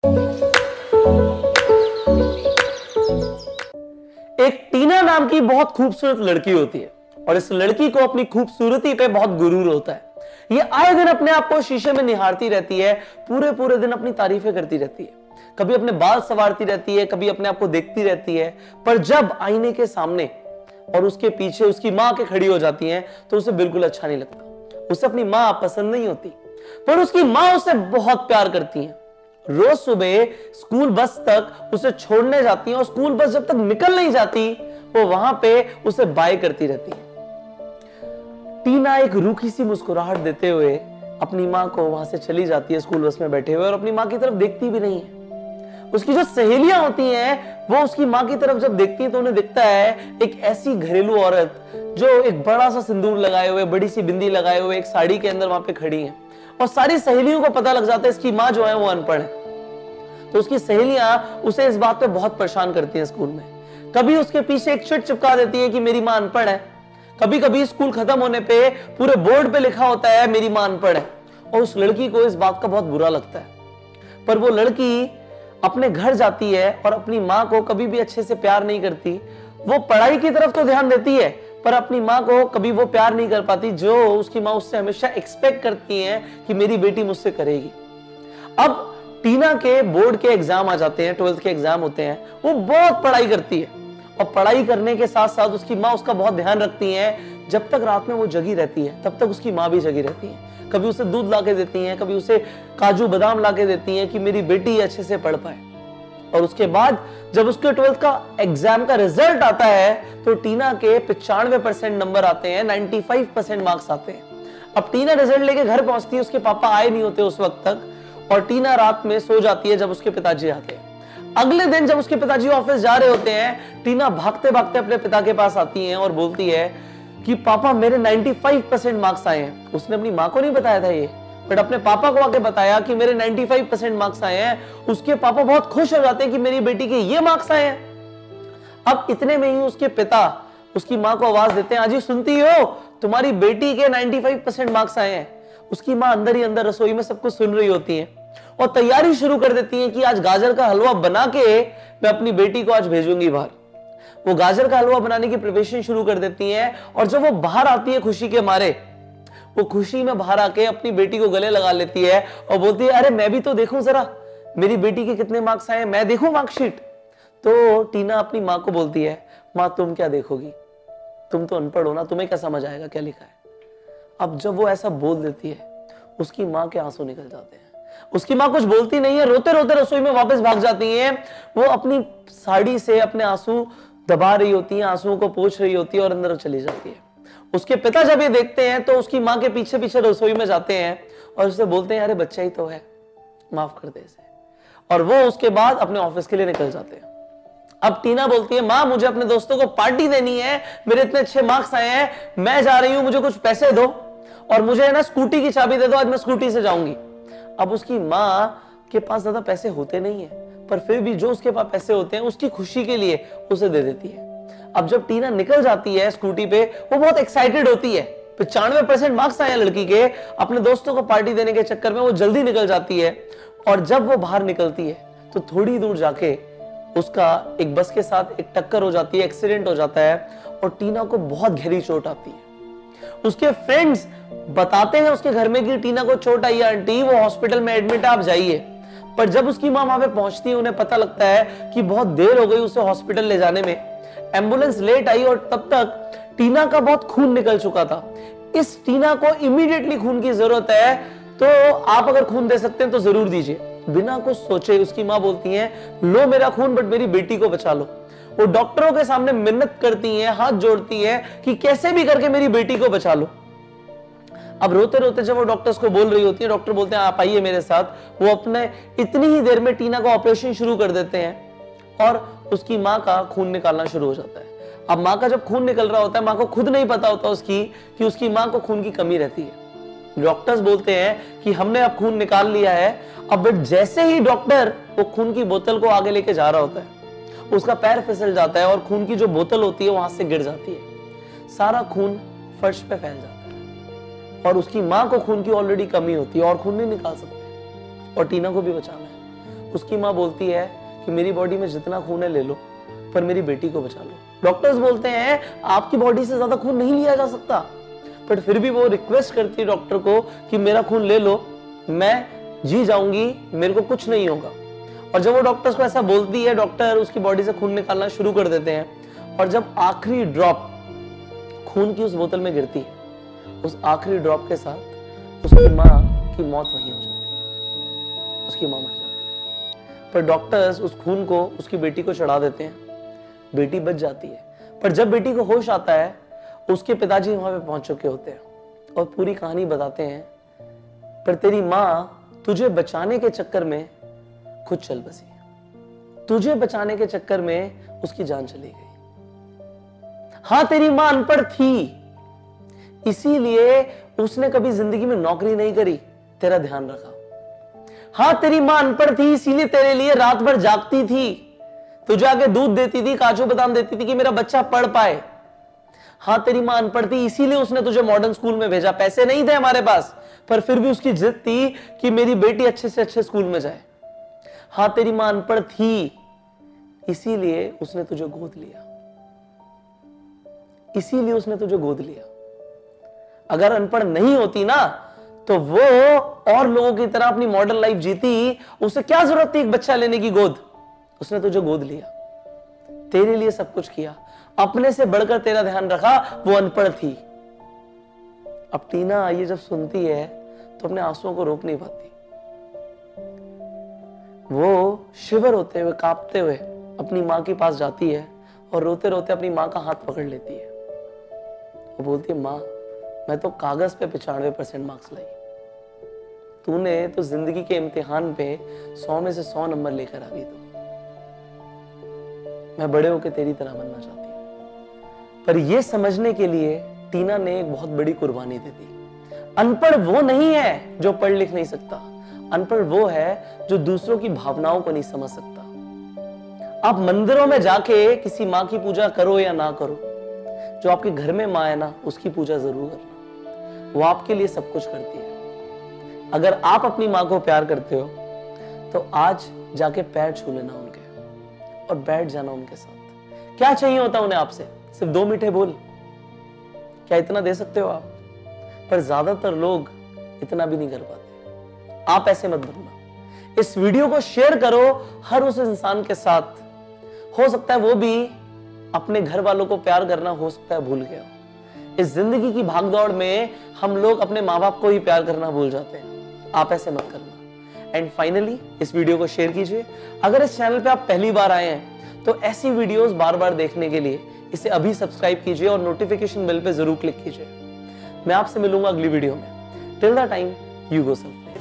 एक टीना नाम की बहुत खूबसूरत लड़की होती है और इस लड़की को अपनी खूबसूरती पे बहुत गुरूर होता है। ये आए दिन अपने आप को शीशे में निहारती रहती है, पूरे पूरे दिन अपनी तारीफें करती रहती है, कभी अपने बाल संवारती रहती है, कभी अपने आप को देखती रहती है। पर जब आईने के सामने और उसके पीछे उसकी मां के खड़ी हो जाती है तो उसे बिल्कुल अच्छा नहीं लगता। उसे अपनी मां पसंद नहीं होती, पर उसकी मां उसे बहुत प्यार करती है। रोज सुबह स्कूल बस तक उसे छोड़ने जाती है और स्कूल बस जब तक निकल नहीं जाती वो वहां पे उसे बाय करती रहती है। टीना एक रूखी सी मुस्कुराहट देते हुए अपनी मां को वहां से चली जाती है स्कूल बस में बैठे हुए, और अपनी मां की तरफ देखती भी नहीं है। उसकी जो सहेलियां होती हैं वो उसकी मां की तरफ जब देखती हैं तो उन्हें दिखता है एक ऐसी घरेलू औरत जो एक बड़ा सा सिंदूर लगाए हुए, बड़ी सी बिंदी लगाए हुए एक साड़ी के अंदर वहां पे खड़ी है। और सारी सहेलियों को पता लग जाता है इसकी मां जो है वो अनपढ़ है। तो उसकी सहेलियां उसे इस बात पे बहुत परेशान करती हैं स्कूल में। कभी उसके पीछे एक चिट चिपका देती है कि मेरी मां अनपढ़ है, कभी कभी स्कूल खत्म होने पे पूरे बोर्ड पे लिखा होता है मेरी मां अनपढ़ है। और उस लड़की को इस बात का बहुत बुरा लगता है। पर वो लड़की अपने घर जाती है और अपनी मां को कभी भी अच्छे से प्यार नहीं करती। वो पढ़ाई की तरफ तो ध्यान देती है पर अपनी मां को कभी वो प्यार नहीं कर पाती जो उसकी मां उससे हमेशा एक्सपेक्ट करती है कि मेरी बेटी मुझसे करेगी। अब टीना के बोर्ड के एग्जाम आ जाते हैं, 12th के एग्जाम होते हैं। वो बहुत पढ़ाई करती है और पढ़ाई करने के साथ साथ उसकी मां उसका बहुत ध्यान रखती है। जब तक रात में वो जगी रहती है तब तक उसकी मां भी जगी रहती है। कभी उसे दूध लाके देती हैं, कभी उसे काजू बादाम लाके देती हैं कि मेरी बेटी अच्छे से पढ़ पाए। और उसके बाद जब उसके 12th का एग्जाम का रिजल्ट आता है तो टीना के 95% नंबर आते हैं, 95% मार्क्स आते हैं। अब टीना रिजल्ट लेके घर पहुंचती है, उसके पापा आए नहीं होते उस वक्त तक, और टीना रात में सो जाती है जब उसके पिताजी आते हैं। अगले दिन जब उसके पिताजी ऑफिस जा रहे होते हैं, टीना भागते भागते अपने पिता के पास आती है और बोलती है कि पापा मेरे 95% मार्क्स आए हैं। उसने अपनी मां को नहीं बताया था ये, बट अपने पापा को आके बताया कि मेरे 95% मार्क्स आए हैं। उसके पापा बहुत खुश हो जाते हैं कि मेरी बेटी के ये मार्क्स आए हैं। अब इतने में ही उसके पिता उसकी मां को आवाज देते हैं, आजी सुनती हो, तुम्हारी बेटी के 95% मार्क्स आए हैं। उसकी मां अंदर ही अंदर रसोई में सब कुछ सुन रही होती है और तैयारी शुरू कर देती है कि आज गाजर का हलवा बना के मैं अपनी बेटी को आज भेजूंगी बाहर। वो गाजर का हलवा बनाने की प्रिपरेशन शुरू कर देती है और जब वो बाहर आती है खुशी के मारे, वो खुशी में बाहर आके अपनी बेटी को गले लगा लेती है और बोलती है, अरे मैं भी तो देखूं जरा मेरी बेटी के कितने मार्क्स आए, मैं देखूं मार्कशीट। तो टीना अपनी मां को बोलती है, मां तुम क्या देखोगी, तुम तो अनपढ़ हो ना, तुम्हें क्या समझ आएगा क्या लिखा है। अब जब वो ऐसा बोल देती है उसकी मां के आंसू निकल जाते हैं। उसकी मां कुछ बोलती नहीं है, रोते रोते रसोई में वापस भाग जाती है। वो अपनी साड़ी से अपने आंसू दबा रही होती है, आंसुओं को पोंछ रही होती है और अंदर चली जाती है। उसके पिता जब ये देखते हैं तो उसकी मां के पीछे पीछे रसोई में जाते हैं और उससे बोलते हैं, अरे बच्चा ही तो है, माफ कर दे इसे। और वो उसके बाद अपने ऑफिस के लिए निकल जाते हैं। अब टीना बोलती है, मां मुझे अपने दोस्तों को पार्टी देनी है, मेरे इतने अच्छे मार्क्स आए हैं, मैं जा रही हूं, मुझे कुछ पैसे दो और मुझे है ना स्कूटी की चाबी दे दो, आज मैं स्कूटी से जाऊंगी। अब उसकी मां के पास ज्यादा पैसे होते नहीं है पर फिर भी जो उसके पास पैसे होते हैं उसकी खुशी के लिए उसे दे देती है। अब जब टीना निकल जाती है स्कूटी पे, वो बहुत एक्साइटेड होती है, 95% मार्क्स आए हैं लड़की के। अपने दोस्तों को पार्टी देने के चक्कर में वो जल्दी निकल जाती है और जब वो बाहर निकलती है तो थोड़ी दूर जाके उसका एक बस के साथ एक टक्कर हो जाती है, एक्सीडेंट हो जाता है और टीना को बहुत गहरी चोट आती है। उसके फ्रेंड्स बताते हैं उसके घर में कि टीना को चोट आई है आंटी, वो हॉस्पिटल में एडमिट है, आप जाइए। पर जब उसकी मां वहां पे पहुंचती है उन्हें पता लगता है कि बहुत देर हो गई उसे हॉस्पिटल ले जाने में, एम्बुलेंस लेट आई और तब तक टीना का बहुत खून निकल चुका था। इस टीना को इमीडिएटली खून की जरूरत है, तो आप अगर खून दे सकते हैं तो जरूर दीजिए। बिना कुछ सोचे उसकी मां बोलती है, लो मेरा खून बट मेरी बेटी को बचा लो। वो डॉक्टरों के सामने मिन्नत करती हैं, हाथ जोड़ती हैं कि कैसे भी करके मेरी बेटी को बचा लो। अब रोते रोते जब वो डॉक्टर्स को बोल रही होती है, डॉक्टर बोलते हैं आप आइए मेरे साथ। वो अपने इतनी ही देर में टीना का ऑपरेशन शुरू कर देते हैं और उसकी मां का खून निकालना शुरू हो जाता है। अब मां का जब खून निकल रहा होता है, मां को खुद नहीं पता होता उसकी कि उसकी मां को खून की कमी रहती है। डॉक्टर्स बोलते हैं कि हमने अब खून निकाल लिया है। अब जैसे ही डॉक्टर वो खून की बोतल को आगे लेके जा रहा होता है, उसका पैर फिसल जाता है और खून की जो बोतल होती है वहां से गिर जाती है। सारा खून फर्श पे फैल जाता है और उसकी मां को खून की ऑलरेडी कमी होती है और खून नहीं निकाल सकते और टीना को भी बचाना है। उसकी माँ बोलती है कि मेरी बॉडी में जितना खून है ले लो, पर मेरी बेटी को बचा लो। डॉक्टर्स बोलते हैं आपकी बॉडी से ज्यादा खून नहीं लिया जा सकता, बट फिर भी वो रिक्वेस्ट करती है डॉक्टर को कि मेरा खून ले लो, मैं जी जाऊंगी, मेरे को कुछ नहीं होगा। और जब वो डॉक्टर्स को ऐसा बोलती है, डॉक्टर उसकी बॉडी से खून निकालना शुरू कर देते हैं। और जब आखिरी ड्रॉप खून की उस बोतल में गिरती है, उस आखिरी ड्रॉप के साथ उसकी माँ की मौत वहीं हो जाती है, उसकी माँ मर जाती है। पर डॉक्टर्स उस खून को उसकी बेटी को चढ़ा देते हैं, बेटी बच जाती है। पर जब बेटी को होश आता है, उसके पिताजी वहां पे पहुंच चुके होते हैं और पूरी कहानी बताते हैं, पर तेरी माँ तुझे बचाने के चक्कर में खुद चल बसी, तुझे बचाने के चक्कर में उसकी जान चली गई। हाँ, तेरी मां अनपढ़ थी, इसीलिए उसने कभी जिंदगी में नौकरी नहीं करी, तेरा ध्यान रखा। हाँ, तेरी मां अनपढ़ थी, इसीलिए तेरे लिए रात भर जागती थी, तुझे आके दूध देती थी, काजू बादाम देती थी कि मेरा बच्चा पढ़ पाए। हाँ, तेरी मां अनपढ़ थी, इसीलिए उसने तुझे मॉडर्न स्कूल में भेजा। पैसे नहीं थे हमारे पास, पर फिर भी उसकी जिद थी कि मेरी बेटी अच्छे से अच्छे स्कूल में जाए। हाँ, तेरी मां अनपढ़ थी, इसीलिए उसने तुझे गोद लिया, इसीलिए उसने तुझे गोद लिया। अगर अनपढ़ नहीं होती ना, तो वो और लोगों की तरह अपनी मॉडर्न लाइफ जीती, उसे क्या जरूरत थी एक बच्चा लेने की गोद। उसने तुझे गोद लिया, तेरे लिए सब कुछ किया, अपने से बढ़कर तेरा ध्यान रखा। वो अनपढ़ थी। अब टीना ये जब सुनती है तो अपने आंसुओं को रोक नहीं पाती। वो शिवर होते हुए, कांपते हुए अपनी मां के पास जाती है और रोते रोते अपनी मां का हाथ पकड़ लेती है। वो बोलती है, मां, मैं तो कागज पे 95% मार्क्स लाई, तूने तो जिंदगी के इम्तिहान पे 100 में से 100 नंबर लेकर आ गई। तो मैं बड़े होकर तेरी तरह बनना चाहती हूं। पर यह समझने के लिए टीना ने एक बहुत बड़ी कुर्बानी दे दी। अनपढ़ वो नहीं है जो पढ़ लिख नहीं सकता, अनपढ़ वो है जो दूसरों की भावनाओं को नहीं समझ सकता। आप मंदिरों में जाके किसी माँ की पूजा करो या ना करो, जो आपके घर में माँ है ना, उसकी पूजा जरूर करना, वो आपके लिए सब कुछ करती है। अगर आप अपनी माँ को प्यार करते हो तो आज जाके पैर छू लेना उनके और बैठ जाना उनके साथ। क्या चाहिए होता उन्हें आपसे? सिर्फ 2 मीठे बोल। क्या इतना दे सकते हो आप? पर ज्यादातर लोग इतना भी नहीं कर पाते। आप ऐसे मत बनना। इस वीडियो को शेयर करो हर उस इंसान के साथ, हो सकता है वो भी अपने घर वालों को प्यार करना हो सकता है भूल गया। इस जिंदगी की भागदौड़ में हम लोग अपने माँ बाप को ही प्यार करना भूल जाते हैं। आप ऐसे मत करना। एंड फाइनली इस वीडियो को शेयर कीजिए। अगर इस चैनल पे आप पहली बार आए हैं तो ऐसी वीडियोस बार बार देखने के लिए इसे अभी सब्सक्राइब कीजिए और नोटिफिकेशन बेल पे जरूर क्लिक कीजिए। मैं आपसे मिलूंगा अगली वीडियो में। Till the time, you go self.